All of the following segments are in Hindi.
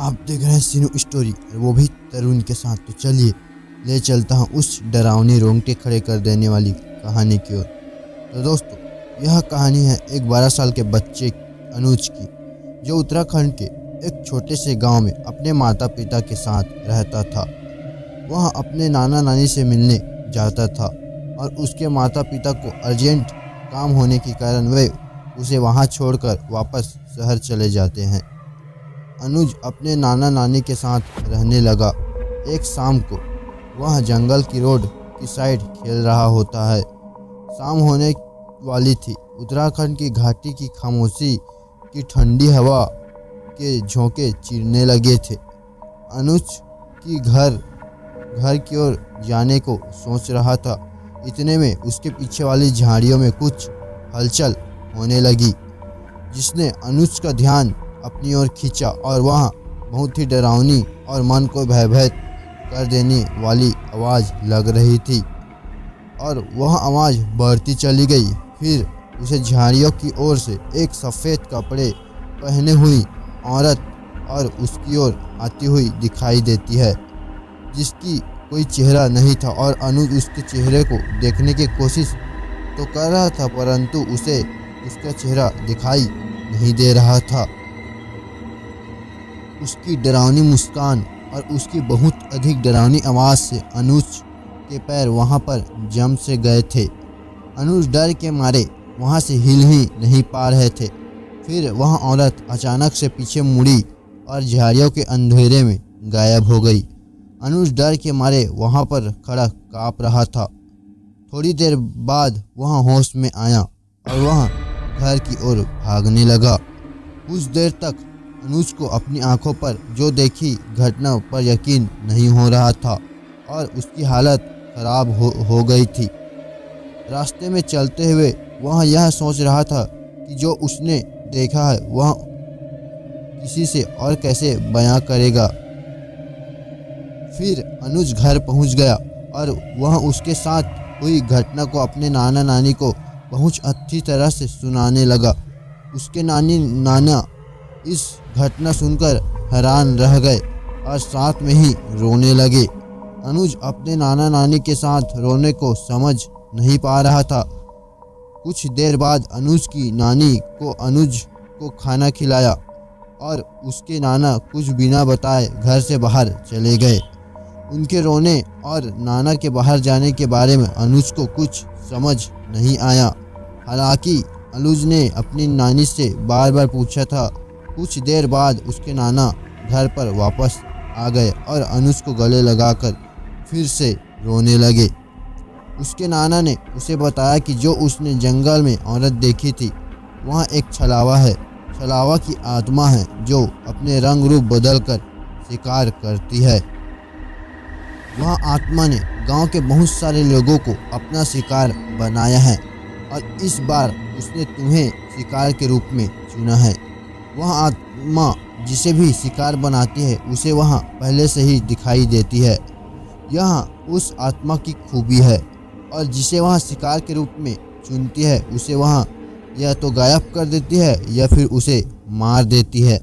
आप देख रहे हैं सीनू स्टोरी, वो भी तरुण के साथ। तो चलिए ले चलता हूँ उस डरावनी रोंगटे खड़े कर देने वाली कहानी की ओर। तो दोस्तों, यह कहानी है एक 12 साल के बच्चे अनुज की, जो उत्तराखंड के एक छोटे से गांव में अपने माता पिता के साथ रहता था। वह अपने नाना नानी से मिलने जाता था और उसके माता पिता को अर्जेंट काम होने के कारण वे उसे वहां छोड़कर वापस शहर चले जाते हैं। अनुज अपने नाना नानी के साथ रहने लगा। एक शाम को वह जंगल की रोड की साइड खेल रहा होता है। शाम होने वाली थी। उत्तराखंड की घाटी की खामोशी की ठंडी हवा के झोंके चिरने लगे थे। अनुज की घर की ओर जाने को सोच रहा था। इतने में उसके पीछे वाली झाड़ियों में कुछ हलचल होने लगी, जिसने अनुज का ध्यान अपनी ओर खींचा और वहाँ बहुत ही डरावनी और मन को भयभीत कर देने वाली आवाज़ लग रही थी और वह आवाज़ बढ़ती चली गई। फिर उसे झाड़ियों की ओर से एक सफ़ेद कपड़े पहने हुई औरत और उसकी ओर आती हुई दिखाई देती है, जिसकी कोई चेहरा नहीं था। और अनुज उसके चेहरे को देखने की कोशिश तो कर रहा था, परंतु उसे उसका चेहरा दिखाई नहीं दे रहा था। उसकी डरावनी मुस्कान और उसकी बहुत अधिक डरावनी आवाज़ से अनुज के पैर वहां पर जम से गए थे। अनुज डर के मारे वहां से हिल ही नहीं पा रहे थे। फिर वह औरत अचानक से पीछे मुड़ी और झाड़ियों के अंधेरे में गायब हो गई। अनुज डर के मारे वहां पर खड़ा काँप रहा था। थोड़ी देर बाद वह होश में आया और वह घर की ओर भागने लगा। कुछ देर तक अनुज को अपनी आंखों पर जो देखी घटना पर यकीन नहीं हो रहा था और उसकी हालत खराब हो गई थी। रास्ते में चलते हुए वह यह सोच रहा था कि जो उसने देखा है वह किसी से और कैसे बयां करेगा। फिर अनुज घर पहुंच गया और वह उसके साथ हुई घटना को अपने नाना नानी को बहुत अच्छी तरह से सुनाने लगा। उसके नाना इस घटना सुनकर हैरान रह गए और साथ में ही रोने लगे। अनुज अपने नाना नानी के साथ रोने को समझ नहीं पा रहा था। कुछ देर बाद अनुज की नानी को अनुज को खाना खिलाया और उसके नाना कुछ बिना बताए घर से बाहर चले गए। उनके रोने और नाना के बाहर जाने के बारे में अनुज को कुछ समझ नहीं आया। हालांकि अनुज ने अपनी नानी से बार बार पूछा था। कुछ देर बाद उसके नाना घर पर वापस आ गए और अनुज को गले लगाकर फिर से रोने लगे। उसके नाना ने उसे बताया कि जो उसने जंगल में औरत देखी थी वहाँ एक छलावा है। छलावा की आत्मा है जो अपने रंग रूप बदलकर शिकार करती है। वह आत्मा ने गांव के बहुत सारे लोगों को अपना शिकार बनाया है और इस बार उसने तुम्हें शिकार के रूप में चुना है। वह आत्मा जिसे भी शिकार बनाती है उसे वहाँ पहले से ही दिखाई देती है। यह उस आत्मा की खूबी है और जिसे वह शिकार के रूप में चुनती है उसे वह या तो गायब कर देती है या फिर उसे मार देती है।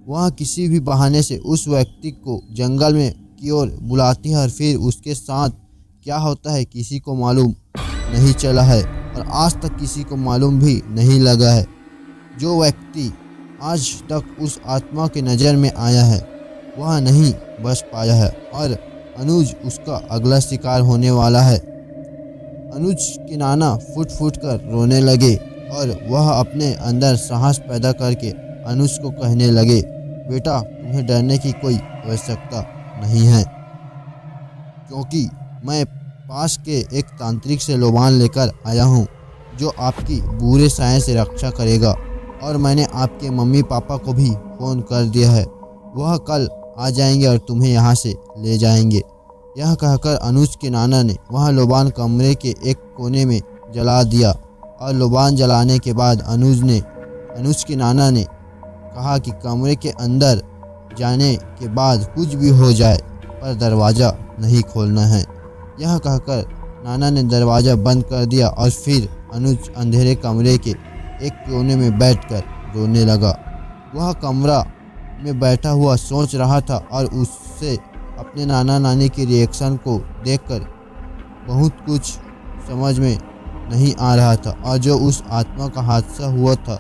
वह किसी भी बहाने से उस व्यक्ति को जंगल में की ओर बुलाती है और फिर उसके साथ क्या होता है किसी को मालूम नहीं चला है और आज तक किसी को मालूम भी नहीं लगा है। जो व्यक्ति आज तक उस आत्मा के नज़र में आया है वह नहीं बच पाया है और अनुज उसका अगला शिकार होने वाला है। अनुज के नाना फुट फुट कर रोने लगे और वह अपने अंदर साहस पैदा करके अनुज को कहने लगे, बेटा तुम्हें डरने की कोई आवश्यकता नहीं है, क्योंकि मैं पास के एक तांत्रिक से लोबान लेकर आया हूँ जो आपकी बुरे साए से रक्षा करेगा और मैंने आपके मम्मी पापा को भी फ़ोन कर दिया है। वह कल आ जाएंगे और तुम्हें यहाँ से ले जाएंगे। यह कहकर अनुज के नाना ने वह लोबान कमरे के एक कोने में जला दिया और लोबान जलाने के बाद अनुज के नाना ने कहा कि कमरे के अंदर जाने के बाद कुछ भी हो जाए पर दरवाज़ा नहीं खोलना है। यह कहकर नाना ने दरवाज़ा बंद कर दिया और फिर अनुज अंधेरे कमरे के एक कोने में बैठकर रोने लगा। वह कमरा में बैठा हुआ सोच रहा था और उससे अपने नाना नानी के रिएक्शन को देखकर बहुत कुछ समझ में नहीं आ रहा था और जो उस आत्मा का हादसा हुआ था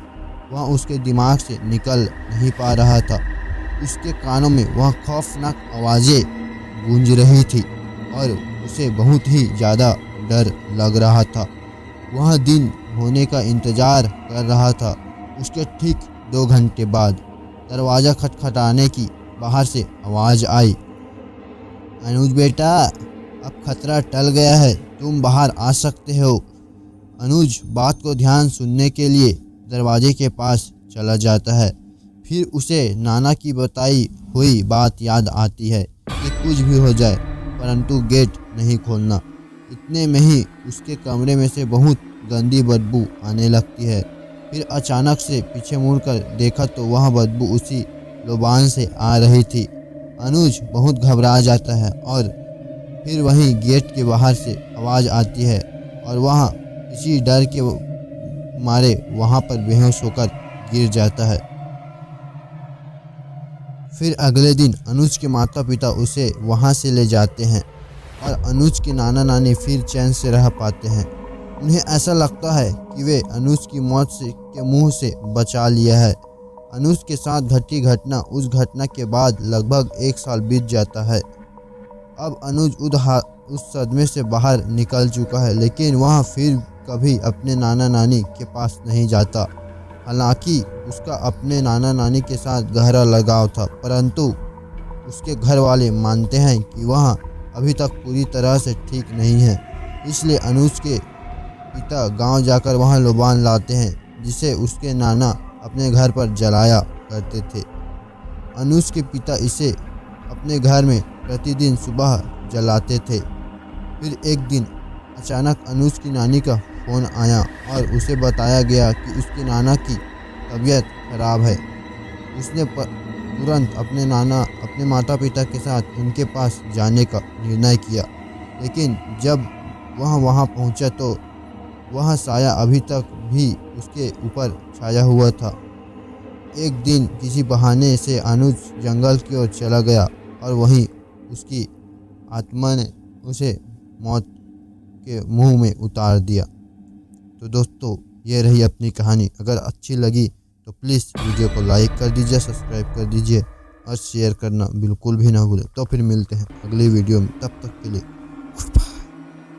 वह उसके दिमाग से निकल नहीं पा रहा था। उसके कानों में वह खौफनाक आवाज़ें गूंज रही थी और उसे बहुत ही ज़्यादा डर लग रहा था। वह दिन होने का इंतज़ार कर रहा था। उसके ठीक 2 घंटे बाद दरवाज़ा खटखटाने की बाहर से आवाज़ आई। अनुज बेटा, अब खतरा टल गया है, तुम बाहर आ सकते हो। अनुज बात को ध्यान सुनने के लिए दरवाजे के पास चला जाता है। फिर उसे नाना की बताई हुई बात याद आती है कि कुछ भी हो जाए परंतु गेट नहीं खोलना। इतने में ही उसके कमरे में से बहुत गंदी बदबू आने लगती है। फिर अचानक से पीछे मुड़कर देखा तो वह बदबू उसी लोबान से आ रही थी। अनुज बहुत घबरा जाता है और फिर वहीं गेट के बाहर से आवाज़ आती है और वह इसी डर के मारे वहाँ पर बेहोश होकर गिर जाता है। फिर अगले दिन अनुज के माता पिता उसे वहाँ से ले जाते हैं और अनुज के नाना नानी फिर चैन से रह पाते हैं। उन्हें ऐसा लगता है कि वे अनुज की मौत के मुंह से बचा लिया है। अनुज के साथ घटी घटना, उस घटना के बाद लगभग 1 साल बीत जाता है। अब अनुज उस सदमे से बाहर निकल चुका है, लेकिन वह फिर कभी अपने नाना नानी के पास नहीं जाता। हालांकि उसका अपने नाना नानी के साथ गहरा लगाव था, परंतु उसके घर वाले मानते हैं कि वह अभी तक पूरी तरह से ठीक नहीं है। इसलिए अनुज के पिता गांव जाकर वहां लोबान लाते हैं जिसे उसके नाना अपने घर पर जलाया करते थे। अनुज के पिता इसे अपने घर में प्रतिदिन सुबह जलाते थे। फिर एक दिन अचानक अनुज की नानी का फ़ोन आया और उसे बताया गया कि उसके नाना की तबीयत खराब है। उसने तुरंत अपने माता पिता के साथ उनके पास जाने का निर्णय किया, लेकिन जब वह वहां पहुंचा तो वह साया अभी तक भी उसके ऊपर छाया हुआ था। एक दिन किसी बहाने से अनुज जंगल की ओर चला गया और वहीं उसकी आत्मा ने उसे मौत के मुंह में उतार दिया। तो दोस्तों, ये रही अपनी कहानी। अगर अच्छी लगी तो प्लीज़ वीडियो को लाइक कर दीजिए, सब्सक्राइब कर दीजिए और शेयर करना बिल्कुल भी ना भूलें। तो फिर मिलते हैं अगली वीडियो में, तब तक के लिए